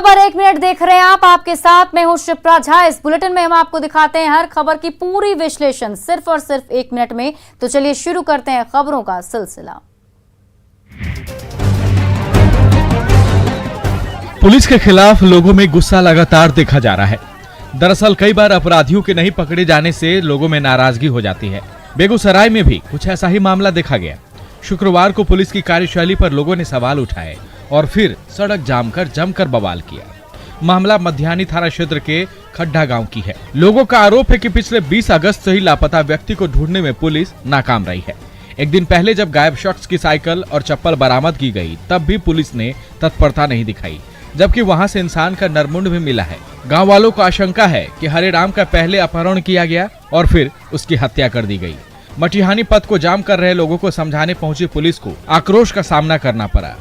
खबर 1 मिनट देख रहे हैं आप। आपके साथ मैं हूं शिप्रा झा। इस बुलेटिन में हम आपको दिखाते हैं हर खबर की पूरी विश्लेषण सिर्फ और सिर्फ 1 मिनट में। तो चलिए शुरू करते हैं खबरों का सिलसिला। पुलिस के खिलाफ लोगों में गुस्सा लगातार देखा जा रहा है। दरअसल कई बार अपराधियों के नहीं पकड़े जाने से लोगों में नाराजगी हो जाती है। बेगूसराय में भी कुछ ऐसा ही मामला देखा गया। शुक्रवार को पुलिस की कार्यशैली पर लोगों ने सवाल उठाए और फिर सड़क जाम कर जमकर बवाल किया। मामला मध्याह्नी थाना क्षेत्र के खड्डा गांव की है। लोगों का आरोप है कि पिछले 20 अगस्त से ही लापता व्यक्ति को ढूंढने में पुलिस नाकाम रही है। एक दिन पहले जब गायब शख्स की साइकिल और चप्पल बरामद की गई तब भी पुलिस ने तत्परता नहीं दिखाई, जबकि वहां से इंसान का नरमुंड भी मिला है। गांव वालों को आशंका है कि हरे राम का पहले अपहरण किया गया और फिर उसकी हत्या कर दी गई। मटिहानी पथ को जाम कर रहे लोगों को समझाने पहुंची पुलिस को आक्रोश का सामना करना पड़ा।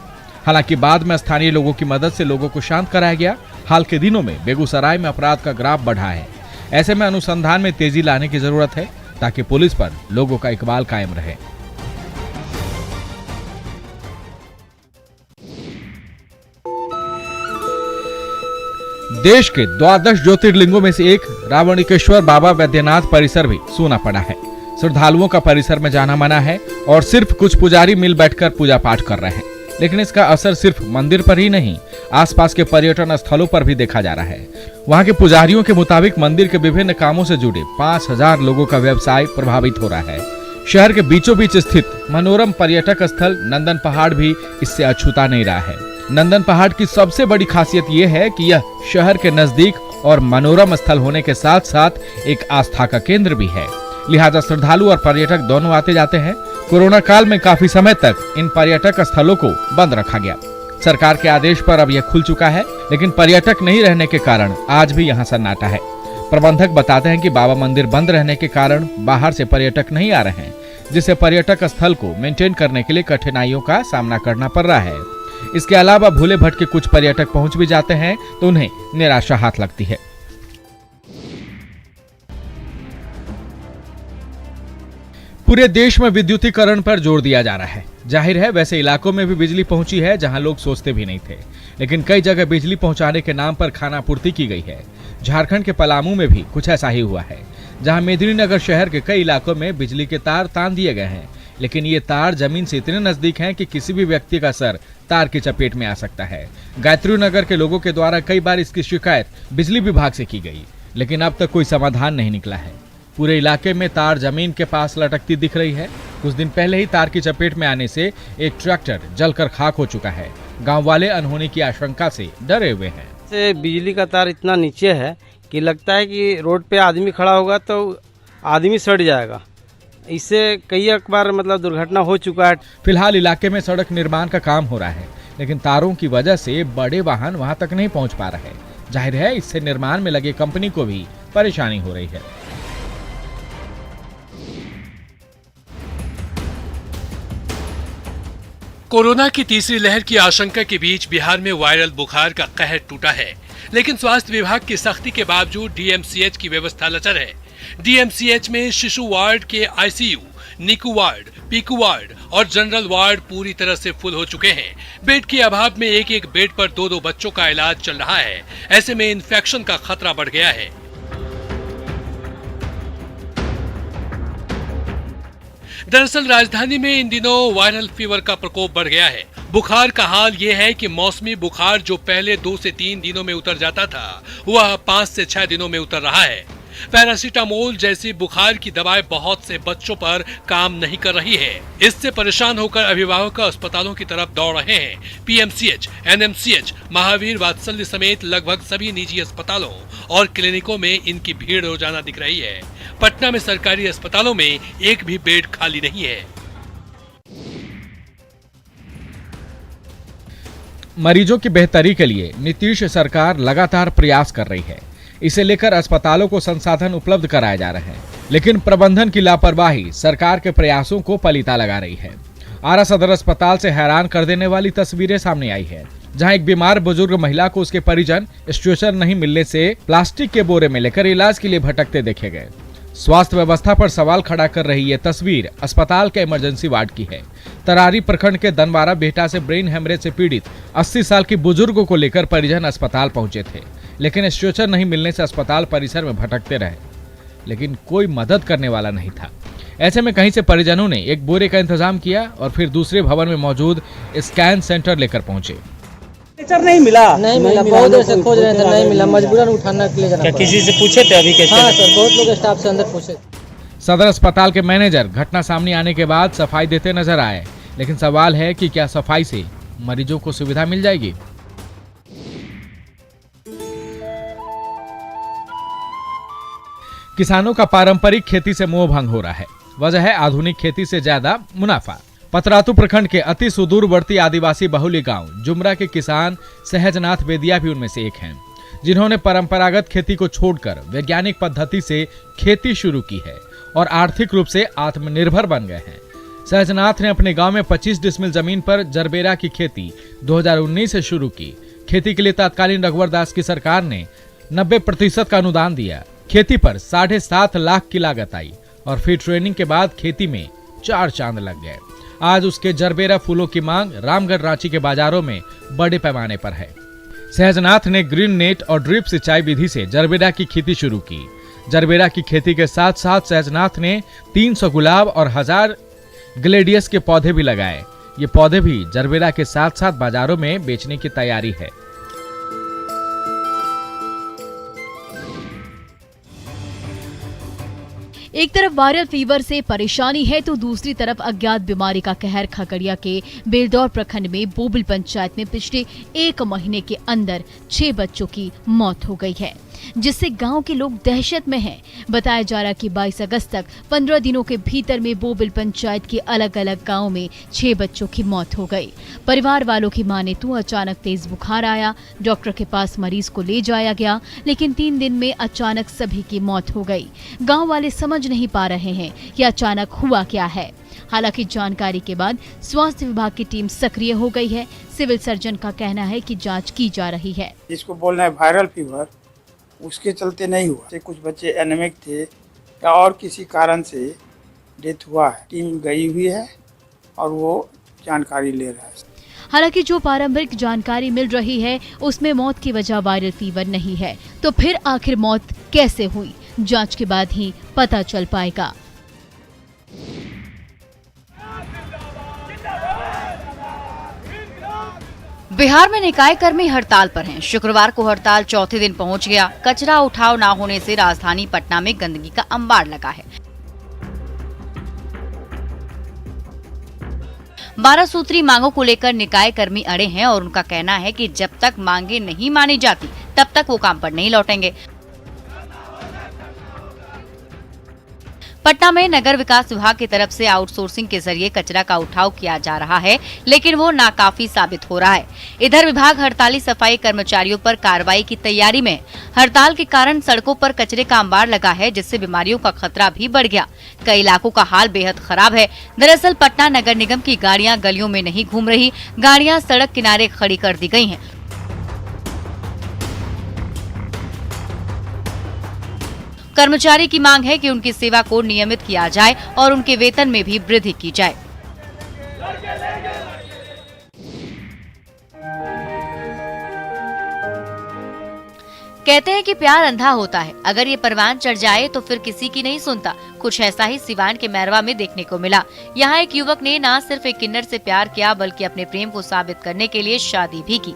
हालांकि बाद में स्थानीय लोगों की मदद से लोगों को शांत कराया गया। हाल के दिनों में बेगूसराय में अपराध का ग्राफ बढ़ा है। ऐसे में अनुसंधान में तेजी लाने की जरूरत है ताकि पुलिस पर लोगों का इकबाल कायम रहे। देश के 12 ज्योतिर्लिंगों में से एक रावणिकेश्वर बाबा वैद्यनाथ परिसर भी सूना पड़ा है। श्रद्धालुओं का परिसर में जाना मना है और सिर्फ कुछ पुजारी मिल बैठकर पूजा पाठ कर रहे हैं। लेकिन इसका असर सिर्फ मंदिर पर ही नहीं, आसपास के पर्यटन स्थलों पर भी देखा जा रहा है। वहां के पुजारियों के मुताबिक मंदिर के विभिन्न कामों से जुड़े 5000 लोगों का व्यवसाय प्रभावित हो रहा है। शहर के बीचों बीच स्थित मनोरम पर्यटक स्थल नंदन पहाड़ भी इससे अछूता नहीं रहा है। नंदन पहाड़ की सबसे बड़ी खासियत यह है कि यह शहर के नजदीक और मनोरम स्थल होने के साथ साथ एक आस्था का केंद्र भी है। लिहाजा श्रद्धालु और पर्यटक दोनों आते जाते हैं। कोरोना काल में काफी समय तक इन पर्यटक स्थलों को बंद रखा गया। सरकार के आदेश पर अब यह खुल चुका है, लेकिन पर्यटक नहीं रहने के कारण आज भी यहाँ सन्नाटा है। प्रबंधक बताते हैं कि बाबा मंदिर बंद रहने के कारण बाहर से पर्यटक नहीं आ रहे हैं, जिससे पर्यटक स्थल को मेंटेन करने के लिए कठिनाइयों का सामना करना पड़ रहा है। इसके अलावा भूले भटके कुछ पर्यटक पहुंच भी जाते हैं तो उन्हें निराशा हाथ लगती है। पूरे देश में विद्युतीकरण पर जोर दिया जा रहा है। जाहिर है वैसे इलाकों में भी बिजली पहुंची है जहां लोग सोचते भी नहीं थे, लेकिन कई जगह बिजली पहुंचाने के नाम पर खानापूर्ति की गई है। झारखंड के पलामू में भी कुछ ऐसा ही हुआ है, जहां मेदिनीनगर शहर के कई इलाकों में बिजली के तार तान दिए गए हैं, लेकिन ये तार जमीन से इतने नजदीक हैं कि किसी भी व्यक्ति का सर तार की चपेट में आ सकता है। गायत्री नगर के लोगों के द्वारा कई बार इसकी शिकायत बिजली विभाग से की गई, लेकिन अब तक कोई समाधान नहीं निकला है। पूरे इलाके में तार जमीन के पास लटकती दिख रही है। कुछ दिन पहले ही तार की चपेट में आने से एक ट्रैक्टर जलकर खाक हो चुका है। गांव वाले अनहोनी की आशंका से डरे हुए हैं। से बिजली का तार इतना नीचे है कि लगता है कि रोड पे आदमी खड़ा होगा तो आदमी सड़ जाएगा। इससे कई बार दुर्घटना हो चुका है। फिलहाल इलाके में सड़क निर्माण का काम हो रहा है, लेकिन तारों की वजह से बड़े वाहन वहां तक नहीं पहुंच पा रहे। जाहिर है इससे निर्माण में लगे कंपनी को भी परेशानी हो रही है। कोरोना की तीसरी लहर की आशंका के बीच बिहार में वायरल बुखार का कहर टूटा है, लेकिन स्वास्थ्य विभाग की सख्ती के बावजूद डीएमसीएच की व्यवस्था लचर है। डीएमसीएच में शिशु वार्ड के आईसीयू, निकू वार्ड, पीकू वार्ड और जनरल वार्ड पूरी तरह से फुल हो चुके हैं। बेड के अभाव में एक एक बेड पर 2-2 बच्चों का इलाज चल रहा है। ऐसे में इन्फेक्शन का खतरा बढ़ गया है। दरअसल राजधानी में इन दिनों वायरल फीवर का प्रकोप बढ़ गया है। बुखार का हाल ये है कि मौसमी बुखार जो पहले 2 से 3 दिनों में उतर जाता था, वह 5 से 6 दिनों में उतर रहा है। पैरासीटामोल जैसी बुखार की दवाएं बहुत से बच्चों पर काम नहीं कर रही है। इससे परेशान होकर अभिभावक अस्पतालों की तरफ दौड़ रहे हैं। पीएमसीएच, एनएमसीएच, महावीर वात्सल्य समेत लगभग सभी निजी अस्पतालों और क्लिनिकों में इनकी भीड़ रोजाना दिख रही है। पटना में सरकारी अस्पतालों में एक भी बेड खाली नहीं है। मरीजों की बेहतरी के लिए नीतीश सरकार लगातार प्रयास कर रही है। इसे लेकर अस्पतालों को संसाधन उपलब्ध कराए जा रहे हैं, लेकिन प्रबंधन की लापरवाही सरकार के प्रयासों को पलीता लगा रही है। आरा सदर अस्पताल से हैरान कर देने वाली तस्वीरें सामने आई है, जहां एक बीमार बुजुर्ग महिला को उसके परिजन स्ट्रेचर नहीं मिलने से प्लास्टिक के बोरे में लेकर इलाज के लिए भटकते देखे गए। स्वास्थ्य व्यवस्था पर सवाल खड़ा कर रही ये तस्वीर अस्पताल के इमरजेंसी वार्ड की है। तरारी प्रखंड के दनवारा बेहटा से ब्रेन हेमरेज से पीड़ित 80 साल की बुजुर्ग को लेकर परिजन अस्पताल पहुंचे थे, लेकिन स्ट्रेचर नहीं मिलने से अस्पताल परिसर में भटकते रहे, लेकिन कोई मदद करने वाला नहीं था। ऐसे में कहीं से परिजनों ने एक बोरे का इंतजाम किया और फिर दूसरे भवन में मौजूद स्कैन सेंटर लेकर पहुंचे। नहीं मिला बहुत देर से खोज रहे थे, नहीं मिला, मजबूरन उठाना के लिए जाना पड़ा। किसी से पूछे थे अभी कैसे? हाँ सर, बहुत लोग स्टाफ से अंदर पूछे। सदर अस्पताल के मैनेजर घटना सामने आने के बाद सफाई देते नजर आए, लेकिन सवाल है कि क्या सफाई से मरीजों को सुविधा मिल जाएगी? किसानों का पारंपरिक खेती से मोह भंग हो रहा है। वजह है आधुनिक खेती से ज्यादा मुनाफा। पतरातू प्रखंड के अति सुदूरवर्ती आदिवासी बहुल्य गांव जुमरा के किसान सहजनाथ बेदिया भी उनमें से एक हैं, जिन्होंने परंपरागत खेती को छोड़कर वैज्ञानिक पद्धति से खेती शुरू की है और आर्थिक रूप से आत्मनिर्भर बन गए हैं। सहजनाथ ने अपने गांव में 25 डिसमिल जमीन पर जरबेरा की खेती 2019 से शुरू की। खेती के लिए तत्कालीन रघुवर दास की सरकार ने 90% का अनुदान दिया। खेती पर 7.5 लाख की लागत आई और फिर ट्रेनिंग के बाद खेती में 4 चांद लग गए। आज उसके जरबेरा फूलों की मांग रामगढ़ रांची के बाजारों में बड़े पैमाने पर है। सहजनाथ ने ग्रीन नेट और ड्रिप सिंचाई विधि से जरबेरा की खेती शुरू की। जरबेरा की खेती के साथ साथ सहजनाथ ने 300 गुलाब और 1000 ग्लेडियस के पौधे भी लगाए। ये पौधे भी जरबेरा के साथ साथ बाजारों में बेचने की तैयारी है। एक तरफ वायरल फीवर से परेशानी है तो दूसरी तरफ अज्ञात बीमारी का कहर। खगड़िया के बेलदौर प्रखंड में बोबिल पंचायत में पिछले 1 महीने के अंदर 6 बच्चों की मौत हो गई है, जिससे गांव के लोग दहशत में हैं। बताया जा रहा कि 22 अगस्त तक 15 दिनों के भीतर में बोबिल पंचायत के अलग अलग गांव में 6 बच्चों की मौत हो गई। परिवार वालों की माने तो अचानक तेज बुखार आया, डॉक्टर के पास मरीज को ले जाया गया, लेकिन 3 दिन में अचानक सभी की मौत हो गई। गाँव वाले समझ नहीं पा रहे हैं कि अचानक हुआ क्या है। हालांकि जानकारी के बाद स्वास्थ्य विभाग की टीम सक्रिय हो गई है। सिविल सर्जन का कहना है कि जांच की जा रही है। जिसको बोलना है वायरल फीवर, उसके चलते नहीं हुआ। कुछ बच्चे एनेमिक थे या और किसी कारण से डेथ हुआ है। टीम गई हुई है और वो जानकारी ले रहा है। हालांकि जो पारंपरिक जानकारी मिल रही है उसमें मौत की वजह वायरल फीवर नहीं है, तो फिर आखिर मौत कैसे हुई, जांच के बाद ही पता चल पाएगा। बिहार में निकाय कर्मी हड़ताल पर हैं। शुक्रवार को हड़ताल चौथे दिन पहुंच गया। कचरा उठाव न होने से राजधानी पटना में गंदगी का अंबार लगा है। 12 सूत्री मांगों को लेकर निकाय कर्मी अड़े हैं और उनका कहना है कि जब तक मांगे नहीं मानी जाती तब तक वो काम पर नहीं लौटेंगे। पटना में नगर विकास विभाग की तरफ से आउटसोर्सिंग के जरिए कचरा का उठाव किया जा रहा है, लेकिन वो नाकाफी साबित हो रहा है। इधर विभाग हड़ताली सफाई कर्मचारियों पर कार्रवाई की तैयारी में। हड़ताल के कारण सड़कों पर कचरे का अंबार लगा है, जिससे बीमारियों का खतरा भी बढ़ गया। कई इलाकों का हाल बेहद खराब है। दरअसल पटना नगर निगम की गाड़ियां गलियों में नहीं घूम रही, गाड़ियां सड़क किनारे खड़ी कर दी गई हैं। कर्मचारी की मांग है कि उनकी सेवा को नियमित किया जाए और उनके वेतन में भी वृद्धि की जाए। कहते हैं कि प्यार अंधा होता है, अगर ये परवान चढ़ जाए तो फिर किसी की नहीं सुनता। कुछ ऐसा ही सिवान के मैरवा में देखने को मिला। यहाँ एक युवक ने न सिर्फ एक किन्नर से प्यार किया, बल्कि अपने प्रेम को साबित करने के लिए शादी भी की।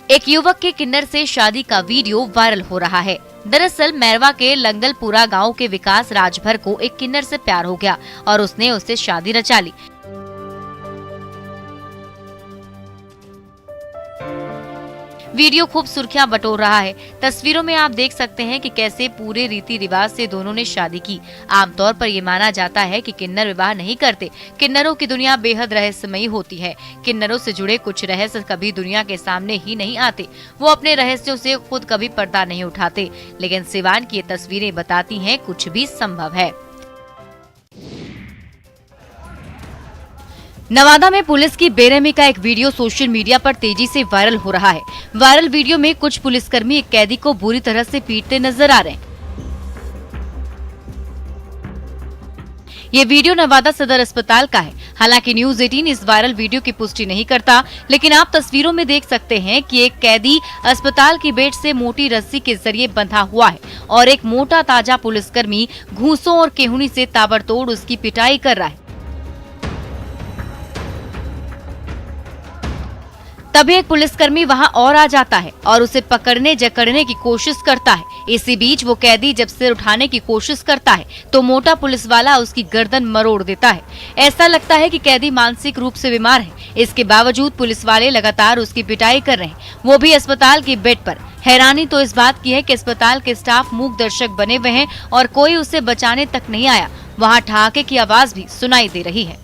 एक युवक के किन्नर से शादी का वीडियो वायरल हो रहा है। दरअसल मैरवा के लंगलपुरा गांव के विकास राजभर को एक किन्नर से प्यार हो गया और उसने उससे शादी रचा ली। वीडियो खूब सुर्खियां बटोर रहा है। तस्वीरों में आप देख सकते हैं कि कैसे पूरे रीति रिवाज से दोनों ने शादी की। आमतौर पर ये माना जाता है कि किन्नर विवाह नहीं करते। किन्नरों की दुनिया बेहद रहस्यमयी होती है। किन्नरों से जुड़े कुछ रहस्य कभी दुनिया के सामने ही नहीं आते। वो अपने रहस्यों से खुद कभी पर्दा नहीं उठाते, लेकिन सिवान की ये तस्वीरें बताती हैं कुछ भी संभव है। नवादा में पुलिस की बेरहमी का एक वीडियो सोशल मीडिया पर तेजी से वायरल हो रहा है। वायरल वीडियो में कुछ पुलिसकर्मी एक कैदी को बुरी तरह से पीटते नजर आ रहे हैं। ये वीडियो नवादा सदर अस्पताल का है। हालांकि न्यूज 18 इस वायरल वीडियो की पुष्टि नहीं करता, लेकिन आप तस्वीरों में देख सकते हैं कि एक कैदी अस्पताल की बेड से मोटी रस्सी के जरिए बंधा हुआ है और एक मोटा ताजा पुलिसकर्मी घूंसों और केहूनी से ताबड़तोड़ उसकी पिटाई कर रहा है। तभी एक पुलिसकर्मी वहां और आ जाता है और उसे पकड़ने जकड़ने की कोशिश करता है। इसी बीच वो कैदी जब सिर उठाने की कोशिश करता है तो मोटा पुलिस वाला उसकी गर्दन मरोड़ देता है। ऐसा लगता है कि कैदी मानसिक रूप से बीमार है। इसके बावजूद पुलिस वाले लगातार उसकी पिटाई कर रहे हैं, वो भी अस्पताल की बेड पर। हैरानी तो इस बात की है कि अस्पताल के स्टाफ मूक दर्शक बने हुए हैं और कोई उसे बचाने तक नहीं आया। वहाँ ठहाके की आवाज भी सुनाई दे रही है।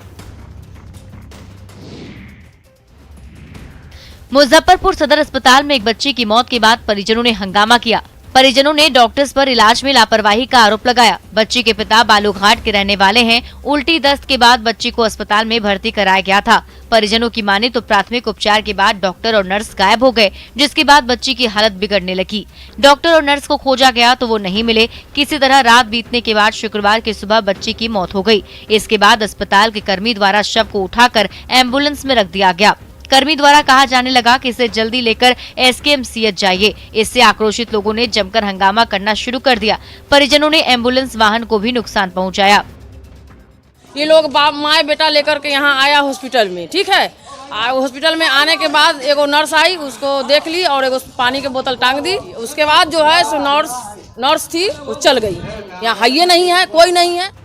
मुजफ्फरपुर सदर अस्पताल में एक बच्चे की मौत के बाद परिजनों ने हंगामा किया। परिजनों ने डॉक्टर्स पर इलाज में लापरवाही का आरोप लगाया। बच्चे के पिता बालूघाट के रहने वाले हैं। उल्टी दस्त के बाद बच्चे को अस्पताल में भर्ती कराया गया था। परिजनों की माने तो प्राथमिक उपचार के बाद डॉक्टर और नर्स गायब हो गए, जिसके बाद बच्ची की हालत बिगड़ने लगी। डॉक्टर और नर्स को खोजा गया तो वो नहीं मिले। किसी तरह रात बीतने के बाद शुक्रवार की सुबह बच्ची की मौत हो गई। इसके बाद अस्पताल के कर्मी द्वारा शव को उठाकर एम्बुलेंस में रख दिया गया। कर्मी द्वारा कहा जाने लगा कि इसे जल्दी लेकर SKMCH जाइए। इससे आक्रोशित लोगों ने जमकर हंगामा करना शुरू कर दिया। परिजनों ने एम्बुलेंस वाहन को भी नुकसान पहुंचाया। ये लोग बाप माए बेटा लेकर के यहाँ आया हॉस्पिटल में, ठीक है। हॉस्पिटल में आने के बाद एगो नर्स आई, उसको देख ली और एगो पानी की बोतल टांग दी। उसके बाद जो है सो नर्स थी, वो चल गई। यहाँ हाइये नहीं है, कोई नहीं है।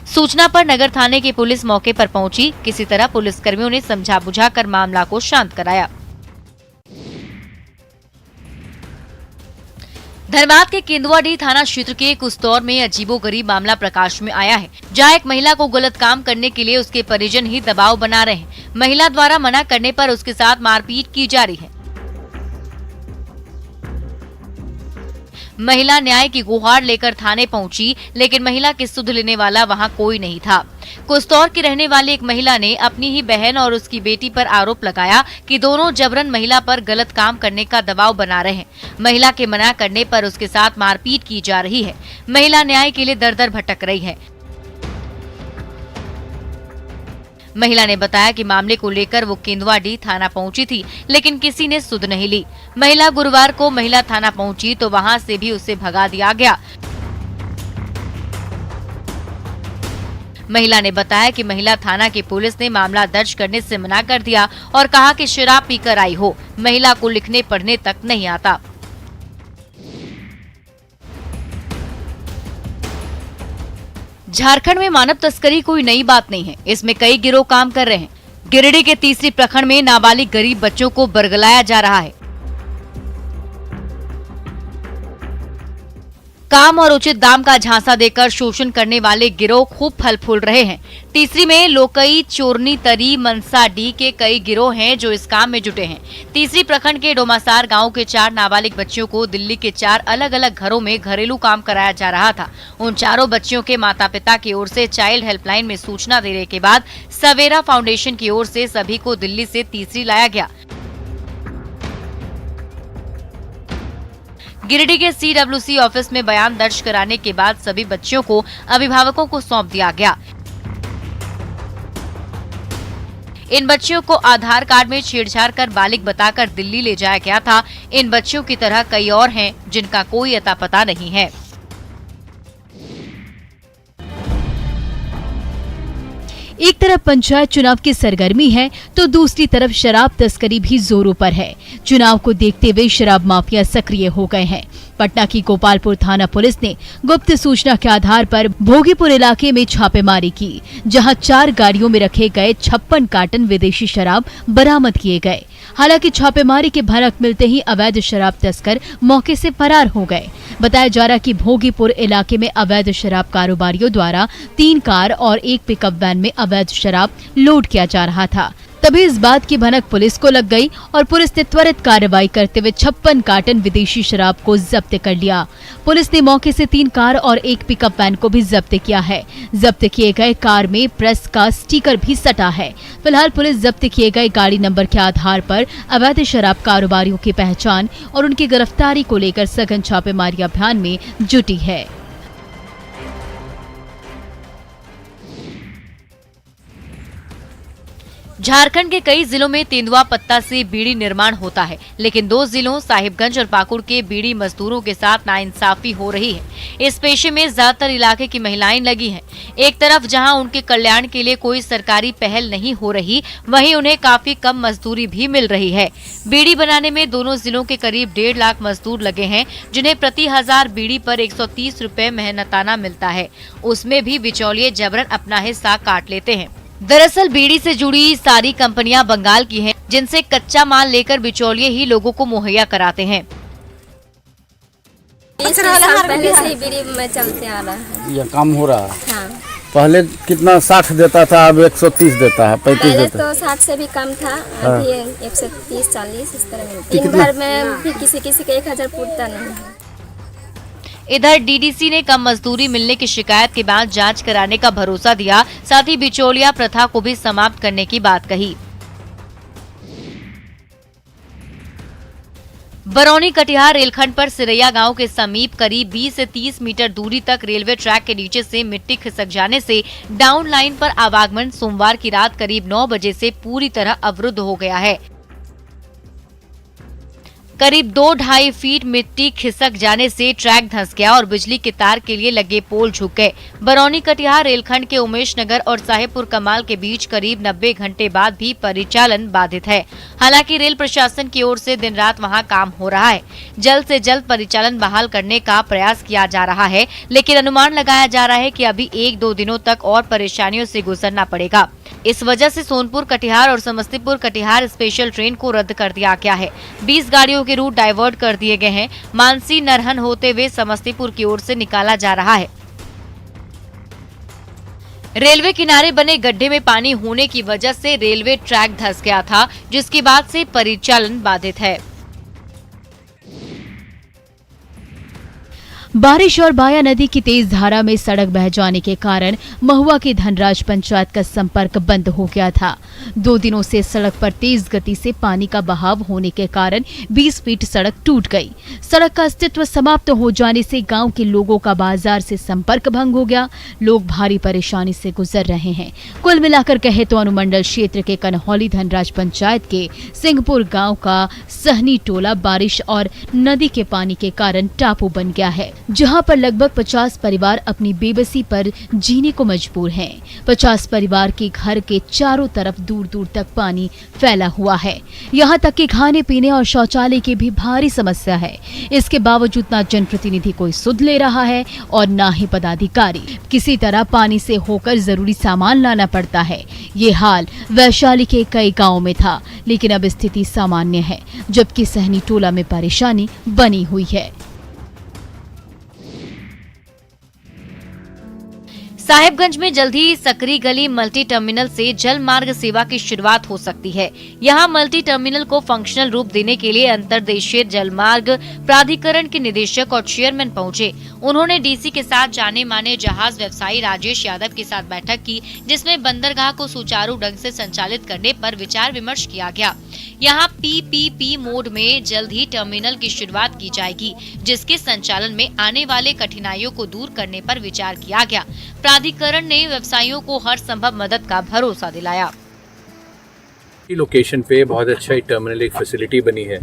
सूचना पर नगर थाने की पुलिस मौके पर पहुंची। किसी तरह पुलिस कर्मियों ने समझा बुझाकर मामला को शांत कराया। धनबाद के केंदुआडीह थाना क्षेत्र के कुस्तौर में अजीबोगरीब मामला प्रकाश में आया है, जहां एक महिला को गलत काम करने के लिए उसके परिजन ही दबाव बना रहे हैं। महिला द्वारा मना करने पर उसके साथ मारपीट की जा रही है। महिला न्याय की गुहार लेकर थाने पहुंची, लेकिन महिला की सुध लेने वाला वहां कोई नहीं था। कुस्तौर की रहने वाली एक महिला ने अपनी ही बहन और उसकी बेटी पर आरोप लगाया कि दोनों जबरन महिला पर गलत काम करने का दबाव बना रहे हैं। महिला के मना करने पर उसके साथ मारपीट की जा रही है। महिला न्याय के लिए दर दर भटक रही है। महिला ने बताया कि मामले को लेकर वो केंदुआडीह थाना पहुंची थी, लेकिन किसी ने सुध नहीं ली। महिला गुरुवार को महिला थाना पहुंची तो वहां से भी उसे भगा दिया गया। महिला ने बताया कि महिला थाना की पुलिस ने मामला दर्ज करने से मना कर दिया और कहा कि शराब पीकर आई हो, महिला को लिखने पढ़ने तक नहीं आता। झारखंड में मानव तस्करी कोई नई बात नहीं है। इसमें कई गिरोह काम कर रहे हैं। गिरिडीह के तीसरी प्रखंड में नाबालिग गरीब बच्चों को बरगलाया जा रहा है। काम और उचित दाम का झांसा देकर शोषण करने वाले गिरोह खूब फल फूल रहे हैं। तीसरी में लोकई, चोरनी तरी, मनसाडीह के कई गिरोह हैं जो इस काम में जुटे हैं। तीसरी प्रखंड के डोमासार गांव के 4 नाबालिग बच्चियों को दिल्ली के 4 अलग अलग घरों में घरेलू काम कराया जा रहा था। उन चारों बच्चियों के माता पिता की ओर से चाइल्ड हेल्पलाइन में सूचना देने के बाद सवेरा फाउंडेशन की ओर से सभी को दिल्ली से तीसरी लाया गया। गिरिडीह के CWC ऑफिस में बयान दर्ज कराने के बाद सभी बच्चियों को अभिभावकों को सौंप दिया गया। इन बच्चियों को आधार कार्ड में छेड़छाड़ कर बालिग बताकर दिल्ली ले जाया गया था। इन बच्चियों की तरह कई और हैं जिनका कोई अता पता नहीं है। एक तरफ पंचायत चुनाव की सरगर्मी है तो दूसरी तरफ शराब तस्करी भी जोरों पर है। चुनाव को देखते हुए शराब माफिया सक्रिय हो गए हैं। पटना की गोपालपुर थाना पुलिस ने गुप्त सूचना के आधार पर भोगीपुर इलाके में छापेमारी की, जहां 4 गाड़ियों में रखे गए 56 कार्टन विदेशी शराब बरामद किए गए। हालांकि छापेमारी के भनक मिलते ही अवैध शराब तस्कर मौके से फरार हो गए। बताया जा रहा कि भोगीपुर इलाके में अवैध शराब कारोबारियों द्वारा 3 कार और 1 पिकअप वैन में अवैध शराब लोड किया जा रहा था। तभी इस बात की भनक पुलिस को लग गई और पुलिस ने त्वरित कार्रवाई करते हुए 56 कार्टन विदेशी शराब को जब्त कर लिया। पुलिस ने मौके से 3 कार और 1 पिकअप वैन को भी जब्त किया है। जब्त किए गए कार में प्रेस का स्टिकर भी सटा है। फिलहाल पुलिस जब्त किए गए गाड़ी नंबर के आधार पर अवैध शराब कारोबारियों की पहचान और उनकी गिरफ्तारी को लेकर सघन छापेमारी अभियान में जुटी है। झारखंड के कई जिलों में तेंदुआ पत्ता से बीड़ी निर्माण होता है, लेकिन 2 जिलों साहिबगंज और पाकुड़ के बीड़ी मजदूरों के साथ नाइंसाफी हो रही है। इस पेशे में ज्यादातर इलाके की महिलाएं लगी हैं। एक तरफ जहां उनके कल्याण के लिए कोई सरकारी पहल नहीं हो रही, वहीं उन्हें काफी कम मजदूरी भी मिल रही है। बीड़ी बनाने में दोनों जिलों के करीब 1.5 लाख मजदूर लगे हैं, जिन्हें प्रति 1000 बीड़ी पर 130 रुपए मेहनताना मिलता है। उसमें भी बिचौलिए जबरन अपना हिस्सा काट लेते हैं। दरअसल बीड़ी से जुड़ी सारी कंपनियां बंगाल की हैं, जिनसे कच्चा माल लेकर बिचौलिए ही लोगों को मुहैया कराते हैं। 20 साल पहले से ही बीड़ी में चलते आ रहा है। ये काम हो रहा है। हाँ। पहले कितना 60 देता था, अब 130 देता है, 35 पहले देता है। तो 60 से भी कम था, अभी 130-40 इस तरह मिलता है। दिन भर में भी किसी के 1000 पूरता नहीं है। इधर डीडीसी ने कम मजदूरी मिलने की शिकायत के बाद जांच कराने का भरोसा दिया, साथ ही बिचौलिया प्रथा को भी समाप्त करने की बात कही। बरौनी कटिहार रेलखंड पर सिरैया गांव के समीप करीब 20 से 30 मीटर दूरी तक रेलवे ट्रैक के नीचे से मिट्टी खिसक जाने से डाउन लाइन पर आवागमन सोमवार की रात करीब 9 बजे से पूरी तरह अवरुद्ध हो गया है। करीब 2-2.5 फीट मिट्टी खिसक जाने से ट्रैक धंस गया और बिजली के तार के लिए लगे पोल झुक गए। बरौनी कटिहार रेलखंड के उमेश नगर और साहेबपुर कमाल के बीच करीब 90 घंटे बाद भी परिचालन बाधित है। हालांकि रेल प्रशासन की ओर से दिन रात वहां काम हो रहा है। जल्द से जल्द परिचालन बहाल करने का प्रयास किया जा रहा है, लेकिन अनुमान लगाया जा रहा है कि अभी 1-2 दिनों तक और परेशानियों से गुजरना पड़ेगा। इस वजह से सोनपुर कटिहार और समस्तीपुर कटिहार स्पेशल ट्रेन को रद्द कर दिया गया है। 20 गाड़ियों के रूट डाइवर्ट कर दिए गए हैं। मानसी नरहन होते हुए समस्तीपुर की ओर से निकाला जा रहा है। रेलवे किनारे बने गड्ढे में पानी होने की वजह से रेलवे ट्रैक धंस गया था, जिसके बाद से परिचालन बाधित है। बारिश और बाया नदी की तेज धारा में सड़क बह जाने के कारण महुआ की धनराज पंचायत का संपर्क बंद हो गया था। 2 दिनों से सड़क पर तेज गति से पानी का बहाव होने के कारण 20 फीट सड़क टूट गई। सड़क का अस्तित्व समाप्त हो जाने से गांव के लोगों का बाजार से संपर्क भंग हो गया। लोग भारी परेशानी से गुजर रहे हैं। कुल मिलाकर कहे तो अनुमंडल क्षेत्र के कन्हौली धनराज पंचायत के सिंहपुर गाँव का सहनी टोला बारिश और नदी के पानी के कारण टापू बन गया है, जहां पर लगभग 50 परिवार अपनी बेबसी पर जीने को मजबूर हैं। 50 परिवार के घर के चारों तरफ दूर दूर तक पानी फैला हुआ है। यहां तक कि खाने पीने और शौचालय की भी भारी समस्या है। इसके बावजूद ना जनप्रतिनिधि कोई सुध ले रहा है और ना ही पदाधिकारी। किसी तरह पानी से होकर जरूरी सामान लाना पड़ता है। ये हाल वैशाली के कई गाँव में था, लेकिन अब स्थिति सामान्य है, जबकि सहनी टोला में परेशानी बनी हुई है। साहिबगंज में जल्द ही सकरी गली मल्टी टर्मिनल से जल मार्ग सेवा की शुरुआत हो सकती है। यहां मल्टी टर्मिनल को फंक्शनल रूप देने के लिए अंतर्देशीय जल मार्ग प्राधिकरण के निदेशक और चेयरमैन पहुंचे। उन्होंने डीसी के साथ जाने माने जहाज व्यवसायी राजेश यादव के साथ बैठक की, जिसमें बंदरगाह को सुचारू ढंग से संचालित करने पर विचार विमर्श किया गया। यहाँ PPP मोड में जल्द ही टर्मिनल की शुरुआत की जाएगी, जिसके संचालन में आने वाले कठिनाइयों को दूर करने पर विचार किया गया। प्राधिकरण ने व्यवसायियों को हर संभव मदद का भरोसा दिलाया। लोकेशन पे बहुत अच्छा टर्मिनल एक फैसिलिटी बनी है।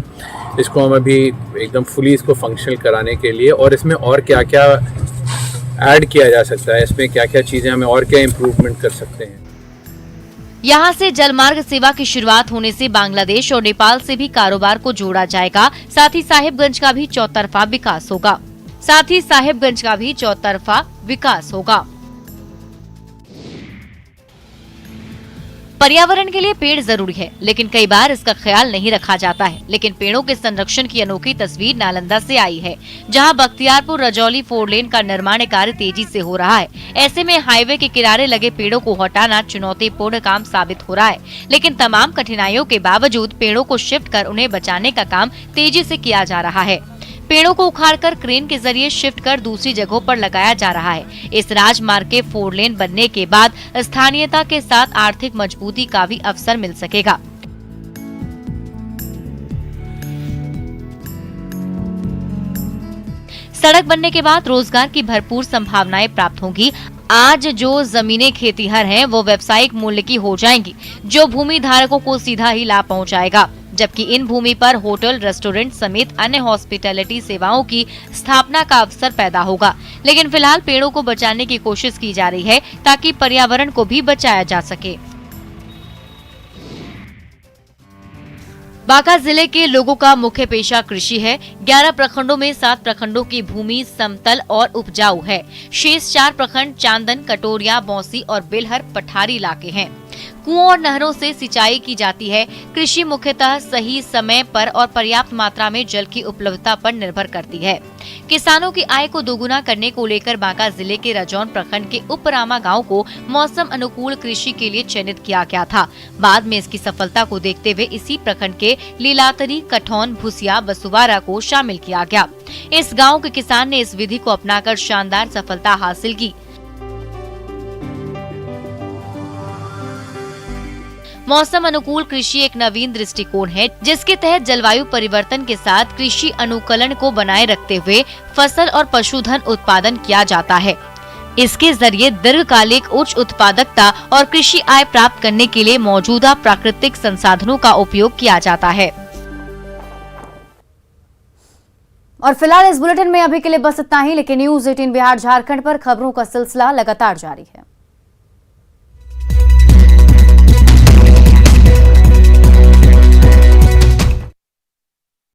इसको हम अभी एकदम फुली इसको फंक्शनल कराने के लिए, और इसमें और क्या क्या ऐड किया जा सकता है, इसमें क्या क्या चीजें हमें और क्या इम्प्रूवमेंट कर सकते हैं। यहाँ से जलमार्ग सेवा की शुरुआत होने से बांग्लादेश और नेपाल से भी कारोबार को जोड़ा जाएगा। साथ ही साहिबगंज का भी चौतरफा विकास होगा। पर्यावरण के लिए पेड़ जरूरी है, लेकिन कई बार इसका ख्याल नहीं रखा जाता है। लेकिन पेड़ों के संरक्षण की अनोखी तस्वीर नालंदा से आई है, जहां बख्तियारपुर रजौली 4 लेन का निर्माण कार्य तेजी से हो रहा है। ऐसे में हाईवे के किनारे लगे पेड़ों को हटाना चुनौतीपूर्ण काम साबित हो रहा है, लेकिन तमाम कठिनाइयों के बावजूद पेड़ों को शिफ्ट कर उन्हें बचाने का काम तेजी से किया जा रहा है। पेड़ों को उखाड़कर क्रेन के जरिए शिफ्ट कर दूसरी जगहों पर लगाया जा रहा है। इस राजमार्ग के 4 लेन बनने के बाद स्थानीयता के साथ आर्थिक मजबूती का भी अवसर मिल सकेगा। सड़क बनने के बाद रोजगार की भरपूर संभावनाएं प्राप्त होंगी। आज जो जमीनें खेतीहर हैं, वो व्यावसायिक मूल्य की हो जाएंगी, जो भूमि धारकों को सीधा ही लाभ पहुंचाएगा। जबकि इन भूमि पर होटल, रेस्टोरेंट समेत अन्य हॉस्पिटैलिटी सेवाओं की स्थापना का अवसर पैदा होगा। लेकिन फिलहाल पेड़ों को बचाने की कोशिश की जा रही है, ताकि पर्यावरण को भी बचाया जा सके। बांका जिले के लोगों का मुख्य पेशा कृषि है। 11 प्रखंडों में 7 प्रखंडों की भूमि समतल और उपजाऊ है। शेष 4 प्रखंड चांदन, कटोरिया, बौंसी और बेलहर पठारी इलाके हैं। कुओं और नहरों से सिंचाई की जाती है। कृषि मुख्यतः सही समय पर और पर्याप्त मात्रा में जल की उपलब्धता पर निर्भर करती है। किसानों की आय को दोगुना करने को लेकर बांका जिले के रजौन प्रखंड के उपरामा गांव को मौसम अनुकूल कृषि के लिए चयनित किया गया था। बाद में इसकी सफलता को देखते हुए इसी प्रखंड के लीलातरी, कठौन, भुसिया, बसुवारा को शामिल किया गया। इस गाँव के किसान ने इस विधि को अपनाकर शानदार सफलता हासिल की। मौसम अनुकूल कृषि एक नवीन दृष्टिकोण है, जिसके तहत जलवायु परिवर्तन के साथ कृषि अनुकूलन को बनाए रखते हुए फसल और पशुधन उत्पादन किया जाता है। इसके जरिए दीर्घकालिक उच्च उत्पादकता और कृषि आय प्राप्त करने के लिए मौजूदा प्राकृतिक संसाधनों का उपयोग किया जाता है। और फिलहाल इस बुलेटिन में अभी के लिए बस इतना ही, लेकिन न्यूज़ 18 बिहार झारखंड पर खबरों का सिलसिला लगातार जारी है।